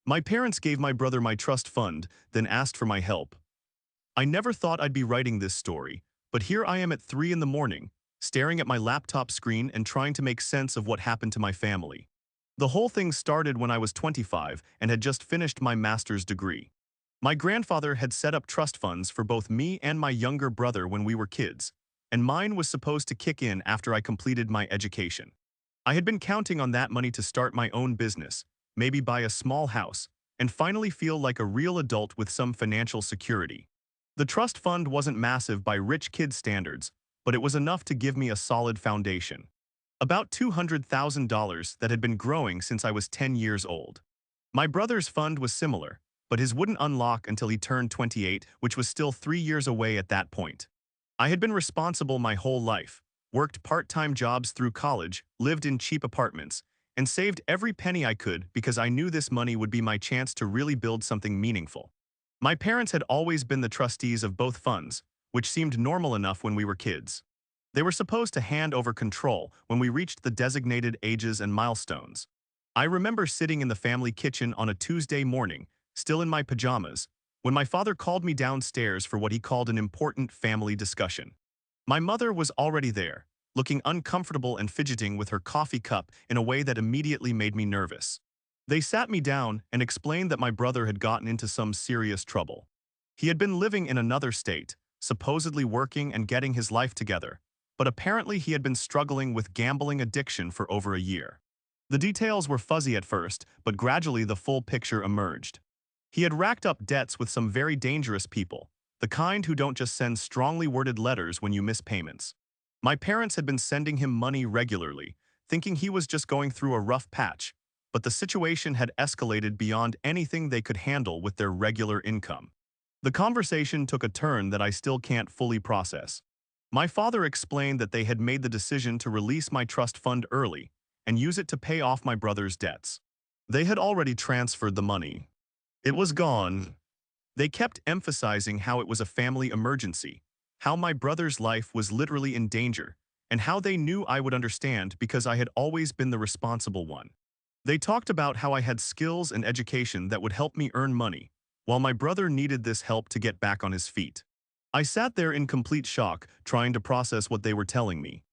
My parents gave my brother my trust fund, then asked for my help. I never thought I'd be writing this story, but here I am at 3 in the morning, staring at my laptop screen and trying to make sense of what happened to my family. The whole thing started when I was 25 and had just finished my master's degree. My grandfather had set up trust funds for both me and my younger brother when we were kids, and mine was supposed to kick in after I completed my education. I had been counting on that money to start my own business, maybe buy a small house, and finally feel like a real adult with some financial security. The trust fund wasn't massive by rich kid standards, but it was enough to give me a solid foundation. About $200,000 that had been growing since I was 10 years old. My brother's fund was similar, but his wouldn't unlock until he turned 28, which was still 3 years away at that point. I had been responsible my whole life, worked part-time jobs through college, lived in cheap apartments, and saved every penny I could because I knew this money would be my chance to really build something meaningful. My parents had always been the trustees of both funds, which seemed normal enough when we were kids. They were supposed to hand over control when we reached the designated ages and milestones. I remember sitting in the family kitchen on a Tuesday morning, still in my pajamas, when my father called me downstairs for what he called an important family discussion. My mother was already there, looking uncomfortable and fidgeting with her coffee cup in a way that immediately made me nervous. They sat me down and explained that my brother had gotten into some serious trouble. He had been living in another state, supposedly working and getting his life together, but apparently he had been struggling with gambling addiction for over a year. The details were fuzzy at first, but gradually the full picture emerged. He had racked up debts with some very dangerous people, the kind who don't just send strongly worded letters when you miss payments. My parents had been sending him money regularly, thinking he was just going through a rough patch, but the situation had escalated beyond anything they could handle with their regular income. The conversation took a turn that I still can't fully process. My father explained that they had made the decision to release my trust fund early and use it to pay off my brother's debts. They had already transferred the money. It was gone. They kept emphasizing how it was a family emergency, how my brother's life was literally in danger, and how they knew I would understand because I had always been the responsible one. They talked about how I had skills and education that would help me earn money, while my brother needed this help to get back on his feet. I sat there in complete shock, trying to process what they were telling me.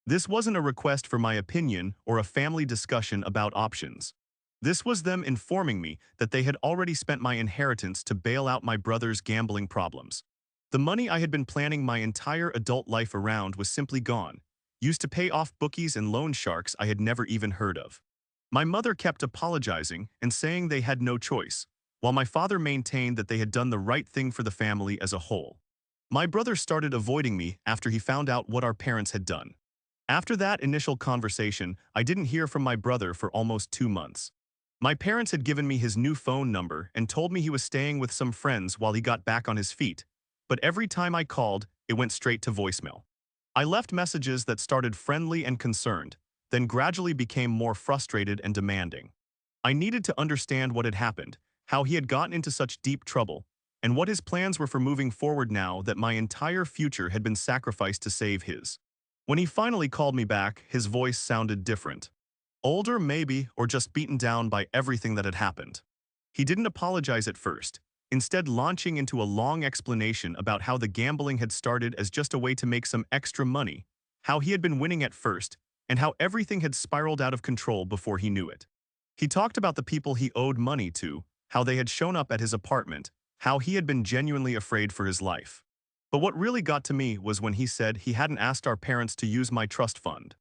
This wasn't a request for my opinion or a family discussion about options. This was them informing me that they had already spent my inheritance to bail out my brother's gambling problems. The money I had been planning my entire adult life around was simply gone, used to pay off bookies and loan sharks I had never even heard of. My mother kept apologizing and saying they had no choice, while my father maintained that they had done the right thing for the family as a whole. My brother started avoiding me after he found out what our parents had done. After that initial conversation, I didn't hear from my brother for almost 2 months. My parents had given me his new phone number and told me he was staying with some friends while he got back on his feet, but every time I called, it went straight to voicemail. I left messages that started friendly and concerned, then gradually became more frustrated and demanding. I needed to understand what had happened, how he had gotten into such deep trouble, and what his plans were for moving forward now that my entire future had been sacrificed to save his. When he finally called me back, his voice sounded different. Older, maybe, or just beaten down by everything that had happened. He didn't apologize at first, instead launching into a long explanation about how the gambling had started as just a way to make some extra money, how he had been winning at first, and how everything had spiraled out of control before he knew it. He talked about the people he owed money to, how they had shown up at his apartment, how he had been genuinely afraid for his life. But what really got to me was when he said he hadn't asked our parents to use my trust fund.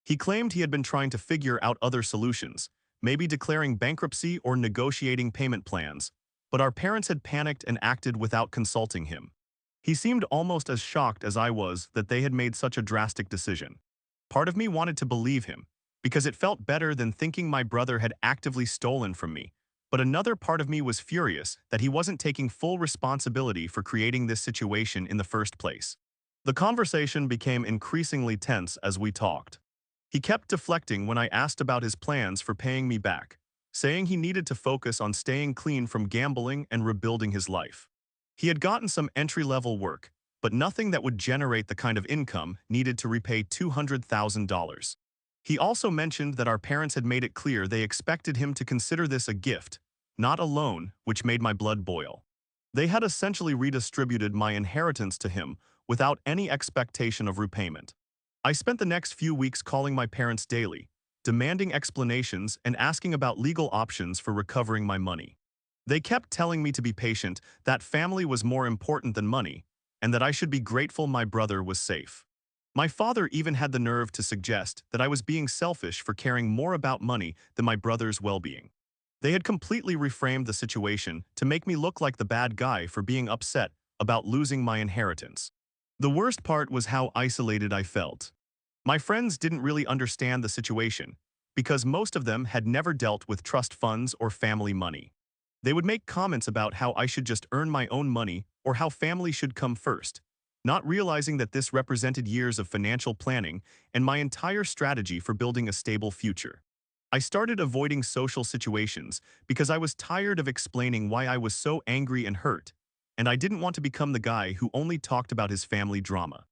He claimed he had been trying to figure out other solutions, maybe declaring bankruptcy or negotiating payment plans, but our parents had panicked and acted without consulting him. He seemed almost as shocked as I was that they had made such a drastic decision. Part of me wanted to believe him, because it felt better than thinking my brother had actively stolen from me, but another part of me was furious that he wasn't taking full responsibility for creating this situation in the first place. The conversation became increasingly tense as we talked. He kept deflecting when I asked about his plans for paying me back, saying he needed to focus on staying clean from gambling and rebuilding his life. He had gotten some entry-level work, but nothing that would generate the kind of income needed to repay $200,000. He also mentioned that our parents had made it clear they expected him to consider this a gift, not a loan, which made my blood boil. They had essentially redistributed my inheritance to him without any expectation of repayment. I spent the next few weeks calling my parents daily, demanding explanations and asking about legal options for recovering my money. They kept telling me to be patient, that family was more important than money, and that I should be grateful my brother was safe. My father even had the nerve to suggest that I was being selfish for caring more about money than my brother's well-being. They had completely reframed the situation to make me look like the bad guy for being upset about losing my inheritance. The worst part was how isolated I felt. My friends didn't really understand the situation because most of them had never dealt with trust funds or family money. They would make comments about how I should just earn my own money or how family should come first, not realizing that this represented years of financial planning and my entire strategy for building a stable future. I started avoiding social situations because I was tired of explaining why I was so angry and hurt, and I didn't want to become the guy who only talked about his family drama.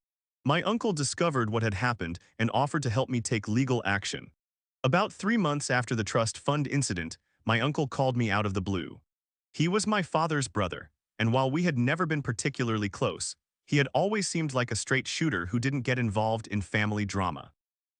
My uncle discovered what had happened and offered to help me take legal action. About 3 months after the trust fund incident, my uncle called me out of the blue. He was my father's brother, and while we had never been particularly close, he had always seemed like a straight shooter who didn't get involved in family drama.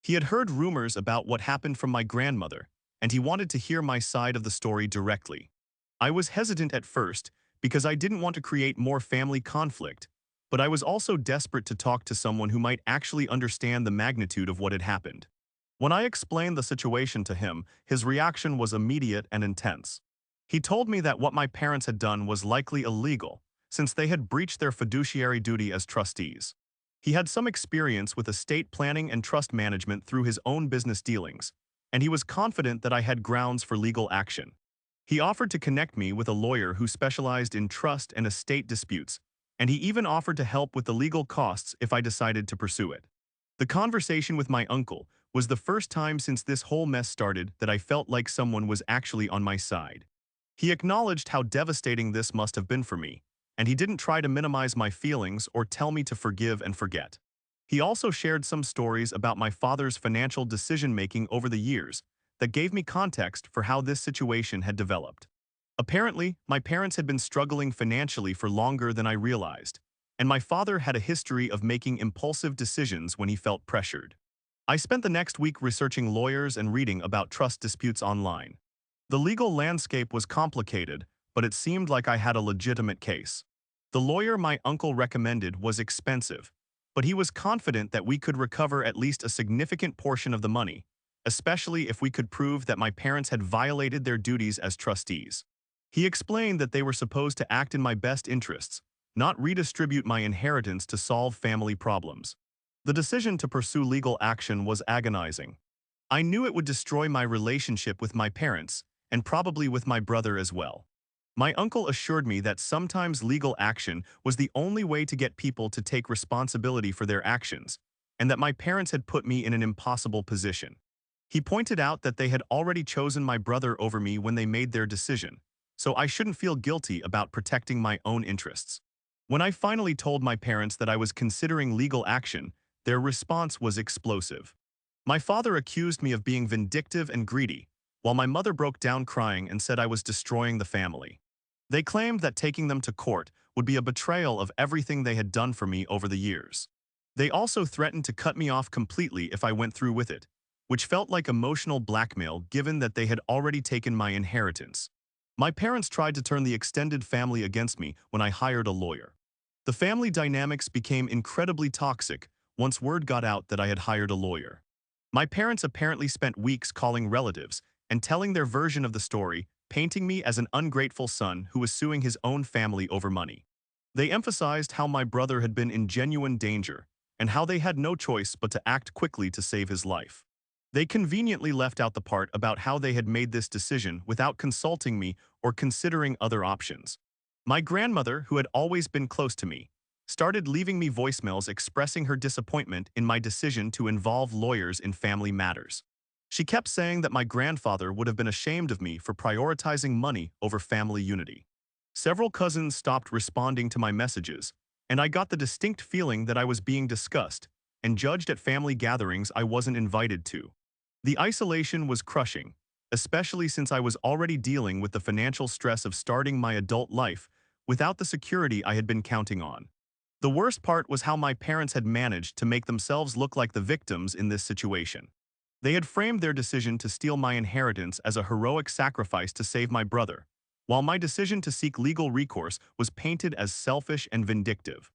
He had heard rumors about what happened from my grandmother, and he wanted to hear my side of the story directly. I was hesitant at first because I didn't want to create more family conflict, but I was also desperate to talk to someone who might actually understand the magnitude of what had happened. When I explained the situation to him, his reaction was immediate and intense. He told me that what my parents had done was likely illegal, since they had breached their fiduciary duty as trustees. He had some experience with estate planning and trust management through his own business dealings, and he was confident that I had grounds for legal action. He offered to connect me with a lawyer who specialized in trust and estate disputes, and he even offered to help with the legal costs if I decided to pursue it. The conversation with my uncle was the first time since this whole mess started that I felt like someone was actually on my side. He acknowledged how devastating this must have been for me, and he didn't try to minimize my feelings or tell me to forgive and forget. He also shared some stories about my father's financial decision-making over the years that gave me context for how this situation had developed. Apparently, my parents had been struggling financially for longer than I realized, and my father had a history of making impulsive decisions when he felt pressured. I spent the next week researching lawyers and reading about trust disputes online. The legal landscape was complicated, but it seemed like I had a legitimate case. The lawyer my uncle recommended was expensive, but he was confident that we could recover at least a significant portion of the money, especially if we could prove that my parents had violated their duties as trustees. He explained that they were supposed to act in my best interests, not redistribute my inheritance to solve family problems. The decision to pursue legal action was agonizing. I knew it would destroy my relationship with my parents, and probably with my brother as well. My uncle assured me that sometimes legal action was the only way to get people to take responsibility for their actions, and that my parents had put me in an impossible position. He pointed out that they had already chosen my brother over me when they made their decision, so I shouldn't feel guilty about protecting my own interests. When I finally told my parents that I was considering legal action, their response was explosive. My father accused me of being vindictive and greedy, while my mother broke down crying and said I was destroying the family. They claimed that taking them to court would be a betrayal of everything they had done for me over the years. They also threatened to cut me off completely if I went through with it, which felt like emotional blackmail given that they had already taken my inheritance. My parents tried to turn the extended family against me when I hired a lawyer. The family dynamics became incredibly toxic once word got out that I had hired a lawyer. My parents apparently spent weeks calling relatives and telling their version of the story, painting me as an ungrateful son who was suing his own family over money. They emphasized how my brother had been in genuine danger and how they had no choice but to act quickly to save his life. They conveniently left out the part about how they had made this decision without consulting me or considering other options. My grandmother, who had always been close to me, started leaving me voicemails expressing her disappointment in my decision to involve lawyers in family matters. She kept saying that my grandfather would have been ashamed of me for prioritizing money over family unity. Several cousins stopped responding to my messages, and I got the distinct feeling that I was being discussed and judged at family gatherings I wasn't invited to. The isolation was crushing, especially since I was already dealing with the financial stress of starting my adult life without the security I had been counting on. The worst part was how my parents had managed to make themselves look like the victims in this situation. They had framed their decision to steal my inheritance as a heroic sacrifice to save my brother, while my decision to seek legal recourse was painted as selfish and vindictive.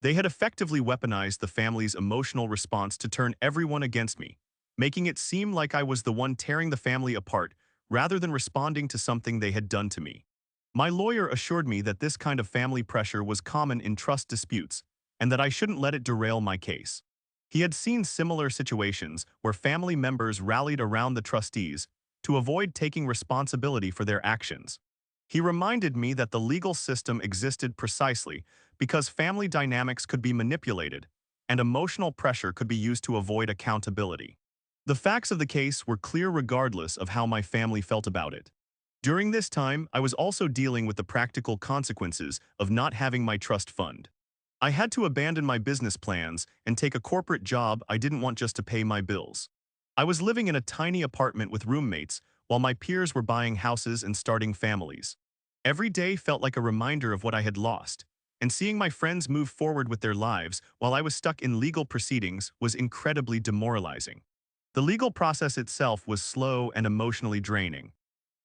They had effectively weaponized the family's emotional response to turn everyone against me, making it seem like I was the one tearing the family apart rather than responding to something they had done to me. My lawyer assured me that this kind of family pressure was common in trust disputes and that I shouldn't let it derail my case. He had seen similar situations where family members rallied around the trustees to avoid taking responsibility for their actions. He reminded me that the legal system existed precisely because family dynamics could be manipulated and emotional pressure could be used to avoid accountability. The facts of the case were clear regardless of how my family felt about it. During this time, I was also dealing with the practical consequences of not having my trust fund. I had to abandon my business plans and take a corporate job I didn't want just to pay my bills. I was living in a tiny apartment with roommates while my peers were buying houses and starting families. Every day felt like a reminder of what I had lost, and seeing my friends move forward with their lives while I was stuck in legal proceedings was incredibly demoralizing. The legal process itself was slow and emotionally draining.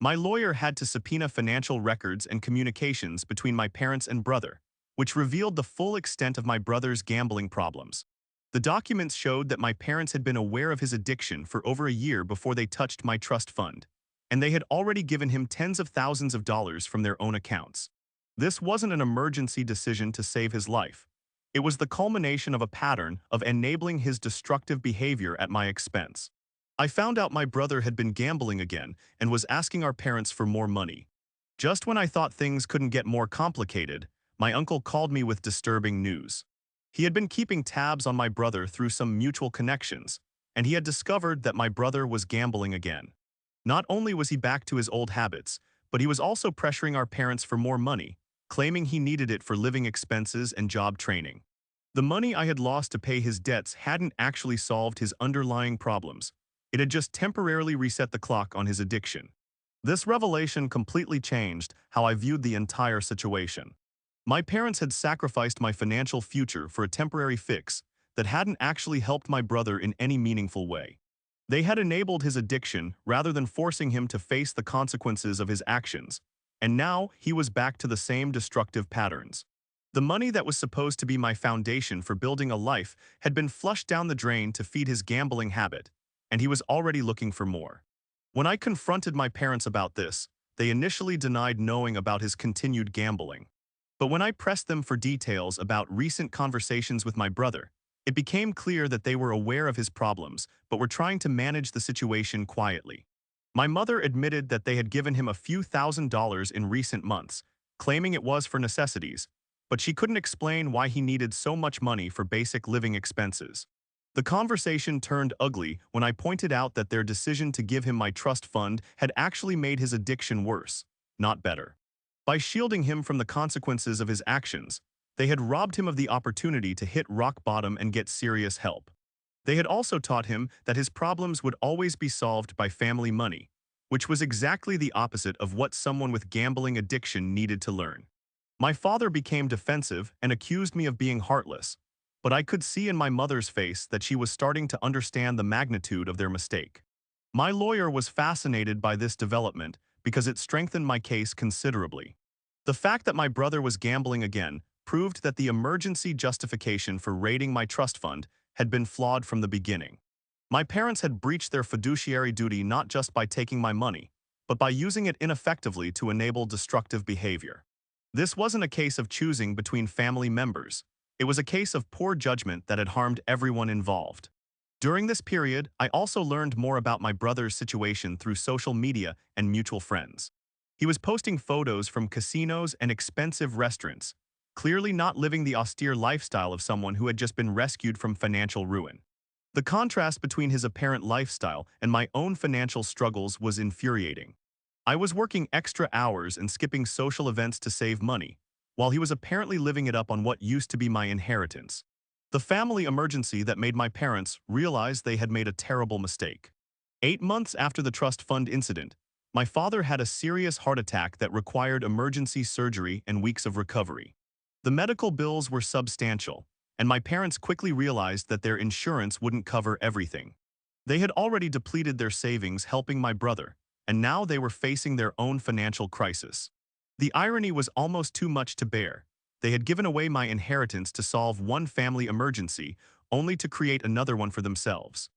My lawyer had to subpoena financial records and communications between my parents and brother, which revealed the full extent of my brother's gambling problems. The documents showed that my parents had been aware of his addiction for over a year before they touched my trust fund, and they had already given him tens of thousands of dollars from their own accounts. This wasn't an emergency decision to save his life. It was the culmination of a pattern of enabling his destructive behavior at my expense. I found out my brother had been gambling again and was asking our parents for more money. Just when I thought things couldn't get more complicated, my uncle called me with disturbing news. He had been keeping tabs on my brother through some mutual connections, and he had discovered that my brother was gambling again. Not only was he back to his old habits, but he was also pressuring our parents for more money, claiming he needed it for living expenses and job training. The money I had lost to pay his debts hadn't actually solved his underlying problems. It had just temporarily reset the clock on his addiction. This revelation completely changed how I viewed the entire situation. My parents had sacrificed my financial future for a temporary fix that hadn't actually helped my brother in any meaningful way. They had enabled his addiction rather than forcing him to face the consequences of his actions, and now he was back to the same destructive patterns. The money that was supposed to be my foundation for building a life had been flushed down the drain to feed his gambling habit, and he was already looking for more. When I confronted my parents about this, they initially denied knowing about his continued gambling. But when I pressed them for details about recent conversations with my brother, it became clear that they were aware of his problems but were trying to manage the situation quietly. My mother admitted that they had given him a few $1,000s in recent months, claiming it was for necessities, but she couldn't explain why he needed so much money for basic living expenses. The conversation turned ugly when I pointed out that their decision to give him my trust fund had actually made his addiction worse, not better. By shielding him from the consequences of his actions, they had robbed him of the opportunity to hit rock bottom and get serious help. They had also taught him that his problems would always be solved by family money, which was exactly the opposite of what someone with gambling addiction needed to learn. My father became defensive and accused me of being heartless, but I could see in my mother's face that she was starting to understand the magnitude of their mistake. My lawyer was fascinated by this development because it strengthened my case considerably. The fact that my brother was gambling again proved that the emergency justification for raiding my trust fund had been flawed from the beginning. My parents had breached their fiduciary duty not just by taking my money, but by using it ineffectively to enable destructive behavior. This wasn't a case of choosing between family members. It was a case of poor judgment that had harmed everyone involved. During this period, I also learned more about my brother's situation through social media and mutual friends. He was posting photos from casinos and expensive restaurants, clearly not living the austere lifestyle of someone who had just been rescued from financial ruin. The contrast between his apparent lifestyle and my own financial struggles was infuriating. I was working extra hours and skipping social events to save money, while he was apparently living it up on what used to be my inheritance. The family emergency that made my parents realize they had made a terrible mistake. 8 months after the trust fund incident, my father had a serious heart attack that required emergency surgery and weeks of recovery. The medical bills were substantial, and my parents quickly realized that their insurance wouldn't cover everything. They had already depleted their savings helping my brother, and now they were facing their own financial crisis. The irony was almost too much to bear. They had given away my inheritance to solve one family emergency, only to create another one for themselves.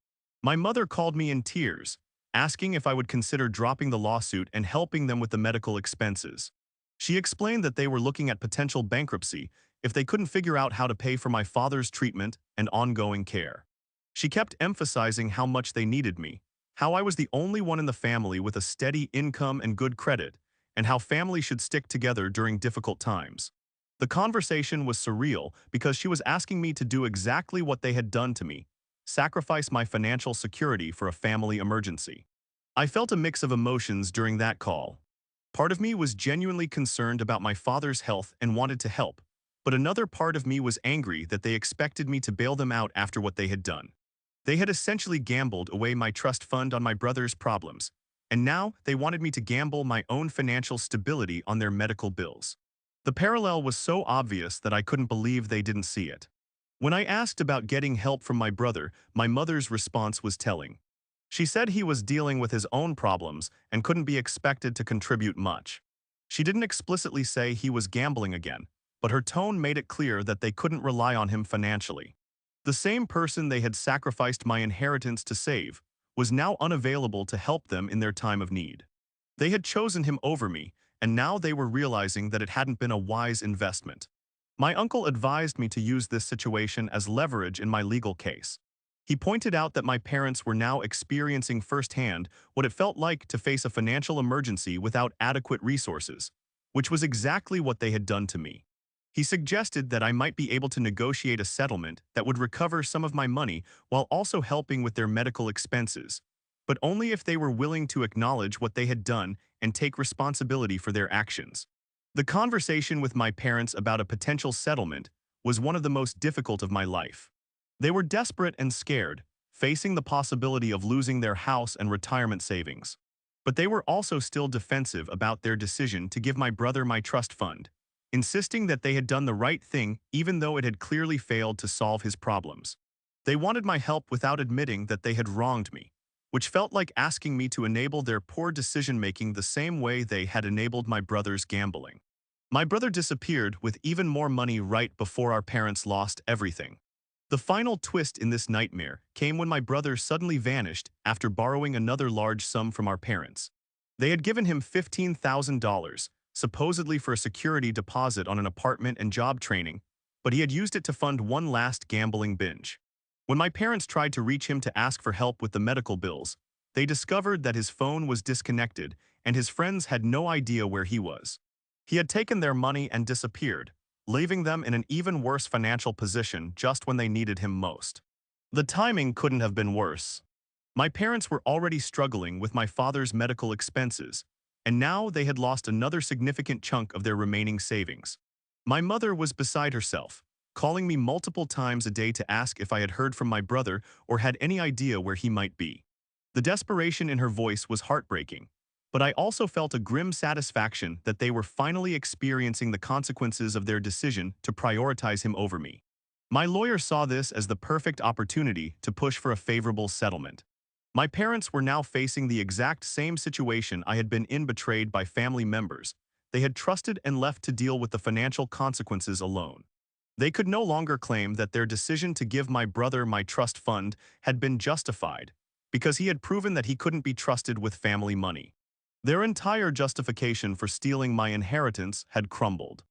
My mother called me in tears, asking if I would consider dropping the lawsuit and helping them with the medical expenses. She explained that they were looking at potential bankruptcy if they couldn't figure out how to pay for my father's treatment and ongoing care. She kept emphasizing how much they needed me, how I was the only one in the family with a steady income and good credit, and how family should stick together during difficult times. The conversation was surreal because she was asking me to do exactly what they had done to me, sacrifice my financial security for a family emergency. I felt a mix of emotions during that call. Part of me was genuinely concerned about my father's health and wanted to help, but another part of me was angry that they expected me to bail them out after what they had done. They had essentially gambled away my trust fund on my brother's problems, and now they wanted me to gamble my own financial stability on their medical bills. The parallel was so obvious that I couldn't believe they didn't see it. When I asked about getting help from my brother, my mother's response was telling. She said he was dealing with his own problems and couldn't be expected to contribute much. She didn't explicitly say he was gambling again, but her tone made it clear that they couldn't rely on him financially. The same person they had sacrificed my inheritance to save was now unavailable to help them in their time of need. They had chosen him over me, and now they were realizing that it hadn't been a wise investment. My uncle advised me to use this situation as leverage in my legal case. He pointed out that my parents were now experiencing firsthand what it felt like to face a financial emergency without adequate resources, which was exactly what they had done to me. He suggested that I might be able to negotiate a settlement that would recover some of my money while also helping with their medical expenses, but only if they were willing to acknowledge what they had done and take responsibility for their actions. The conversation with my parents about a potential settlement was one of the most difficult of my life. They were desperate and scared, facing the possibility of losing their house and retirement savings. But they were also still defensive about their decision to give my brother my trust fund, insisting that they had done the right thing even though it had clearly failed to solve his problems. They wanted my help without admitting that they had wronged me, which felt like asking me to enable their poor decision-making the same way they had enabled my brother's gambling. My brother disappeared with even more money right before our parents lost everything. The final twist in this nightmare came when my brother suddenly vanished after borrowing another large sum from our parents. They had given him $15,000, supposedly for a security deposit on an apartment and job training, but he had used it to fund one last gambling binge. When my parents tried to reach him to ask for help with the medical bills, they discovered that his phone was disconnected and his friends had no idea where he was. He had taken their money and disappeared, leaving them in an even worse financial position just when they needed him most. The timing couldn't have been worse. My parents were already struggling with my father's medical expenses, and now they had lost another significant chunk of their remaining savings. My mother was beside herself, calling me multiple times a day to ask if I had heard from my brother or had any idea where he might be. The desperation in her voice was heartbreaking, but I also felt a grim satisfaction that they were finally experiencing the consequences of their decision to prioritize him over me. My lawyer saw this as the perfect opportunity to push for a favorable settlement. My parents were now facing the exact same situation I had been in, betrayed by family members. They had trusted and left to deal with the financial consequences alone. They could no longer claim that their decision to give my brother my trust fund had been justified, because he had proven that he couldn't be trusted with family money. Their entire justification for stealing my inheritance had crumbled.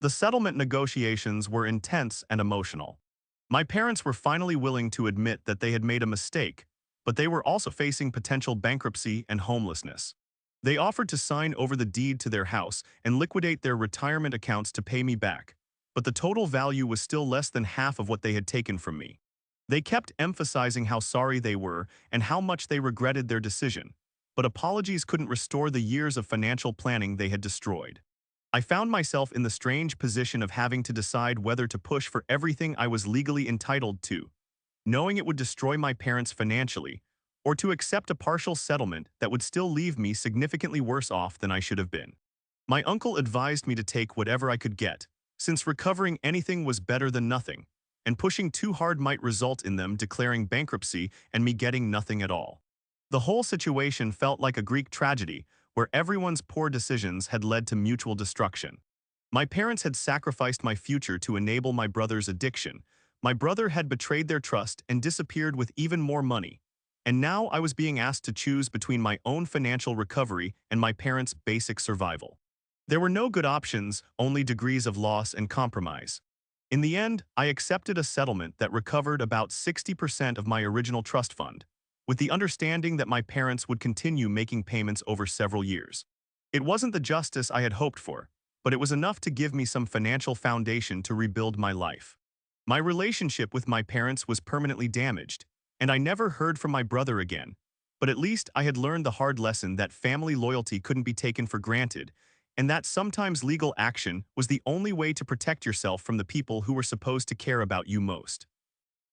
The settlement negotiations were intense and emotional. My parents were finally willing to admit that they had made a mistake, but they were also facing potential bankruptcy and homelessness. They offered to sign over the deed to their house and liquidate their retirement accounts to pay me back, but the total value was still less than half of what they had taken from me. They kept emphasizing how sorry they were and how much they regretted their decision, but apologies couldn't restore the years of financial planning they had destroyed. I found myself in the strange position of having to decide whether to push for everything I was legally entitled to, knowing it would destroy my parents financially, or to accept a partial settlement that would still leave me significantly worse off than I should have been. My uncle advised me to take whatever I could get, since recovering anything was better than nothing, and pushing too hard might result in them declaring bankruptcy and me getting nothing at all. The whole situation felt like a Greek tragedy, where everyone's poor decisions had led to mutual destruction. My parents had sacrificed my future to enable my brother's addiction. My brother had betrayed their trust and disappeared with even more money. And now I was being asked to choose between my own financial recovery and my parents' basic survival. There were no good options, only degrees of loss and compromise. In the end, I accepted a settlement that recovered about 60% of my original trust fund, with the understanding that my parents would continue making payments over several years. It wasn't the justice I had hoped for, but it was enough to give me some financial foundation to rebuild my life. My relationship with my parents was permanently damaged, and I never heard from my brother again, but at least I had learned the hard lesson that family loyalty couldn't be taken for granted, and that sometimes legal action was the only way to protect yourself from the people who were supposed to care about you most.